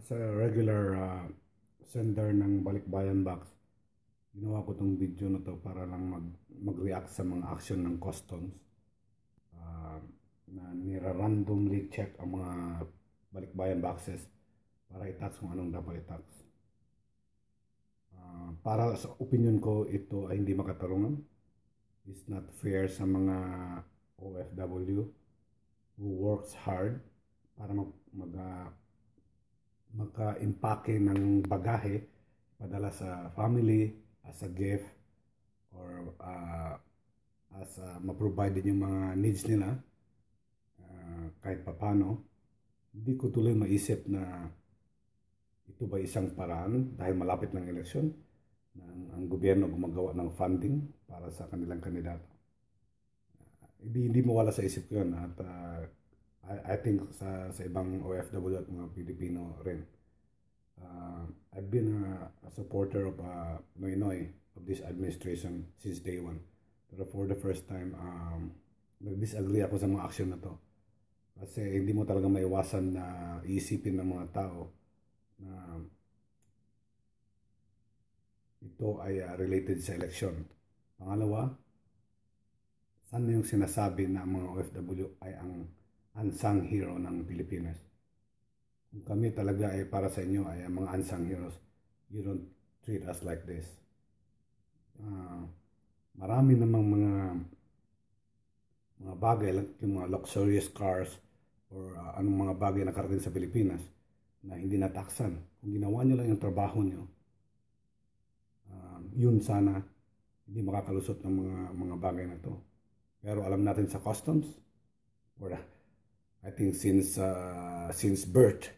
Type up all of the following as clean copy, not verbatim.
As a regular sender ng Balikbayan Box, ginawa ko tong video na to para lang mag-react sa mga action ng customs na nira-randomly check ang mga Balikbayan boxes para i-tax kung anong dapat i-tax. Para sa opinion ko, ito ay hindi makatarungan. It's not fair sa mga OFW who works hard para maka-impake ng bagahe padala sa family as a gift or as ma-provide din yung mga needs nila kahit papano. Hindi ko tuloy maisip na ito ba isang paraan dahil malapit ng eleksyon na ang gobyerno gumagawa ng funding para sa kanilang kandidato. Hindi mo wala sa isip ko yun at I think sa ibang OFW at mga Pilipino rin. I've been a supporter of Noynoy of this administration since day one. Pero for the first time, nag-disagree ako sa mga action na to. Kasi hindi mo talaga maiwasan na iisipin ng mga tao na ito ay related sa election. Pangalawa, saan yung sinasabi na mga OFW ay ang unsung hero ng Pilipinas? Kung kami talaga ay para sa inyo ay ang mga unsung heroes, you don't treat us like this. Marami namang mga bagay, yung mga luxurious cars or anong mga bagay na karating sa Pilipinas na hindi nataksan. Kung ginawa nyo lang yung trabaho nyo, yun sana hindi makakalusot ng mga bagay na to. Pero alam natin sa customs, or I think since birth,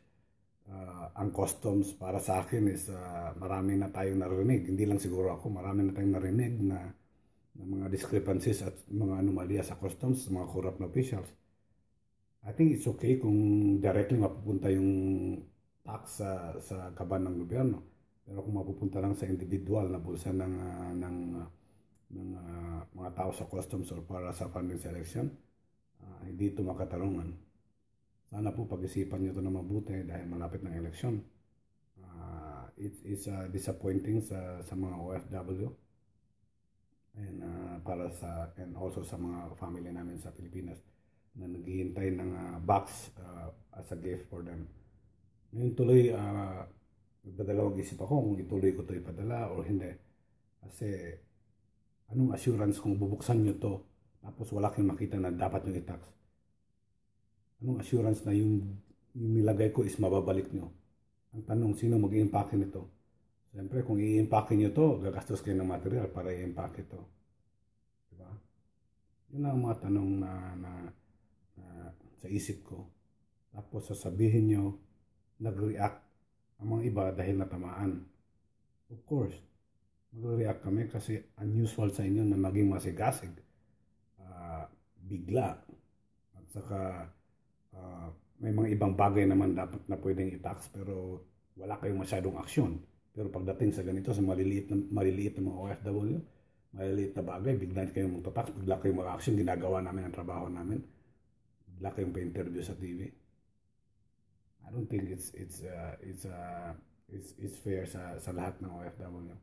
ang customs para sa akin is marami na tayong narinig. Hindi lang siguro ako, marami na tayong narinig na mga discrepancies at mga anomalya sa customs, mga corrupt na officials. I think it's okay kung directly mapupunta yung tax sa kaban ng gobyerno. Pero kung mapupunta lang sa individual na bulsa ng mga tao sa customs or para sa funding sa election, hindi ito makatarungan. Sana po pag-isipan nyo ito na mabuti dahil malapit ng eleksyon. It's disappointing sa mga OFW and and also sa mga family namin sa Pilipinas na naghihintay ng box as a gift for them. Ngayon tuloy, nagdadalawang isip ako kung ituloy ko ito ipadala o hindi. Kasi anong assurance kung bubuksan nyo to tapos wala kayong makita na dapat nyo i-tax? Anong assurance na yung nilagay ko is mababalik nyo? Ang tanong, sino mag-i-impake nito? Siyempre, kung i-impake nyo to, gagastos kayo ng material para i-impake ito. Diba? Yun ang mga tanong na sa isip ko. Tapos sasabihin nyo, nag-react ang mga iba dahil natamaan. Of course, mag-react kami kasi unusual sa inyo na maging masigasig. Bigla. At saka may mga ibang bagay naman dapat na pwedeng i-tax pero wala kayong masyadong aksyon. Pero pagdating sa ganito, sa maliliit na mga OFW, maliliit na bagay, bigla kayong magta-tax, bigla kayong mag-action, ginagawa namin ang trabaho namin. Bigla kayong pa-interview sa TV. I don't think it's fair sa lahat ng OFW.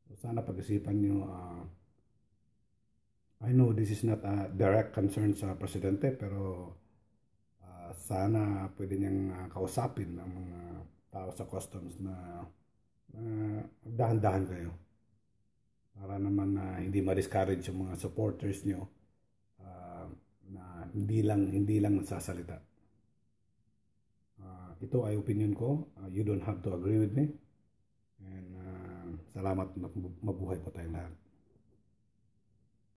So sana pag-isipan nyo. I know this is not a direct concern sa presidente, pero sana pwede niyang kausapin ng mga tao sa customs na dahan-dahan kayo para naman hindi ma-discourage yung mga supporters nyo na hindi lang nagsasalita. Ito ay opinion ko. You don't have to agree with me. And salamat, mabuhay po tayong lahat.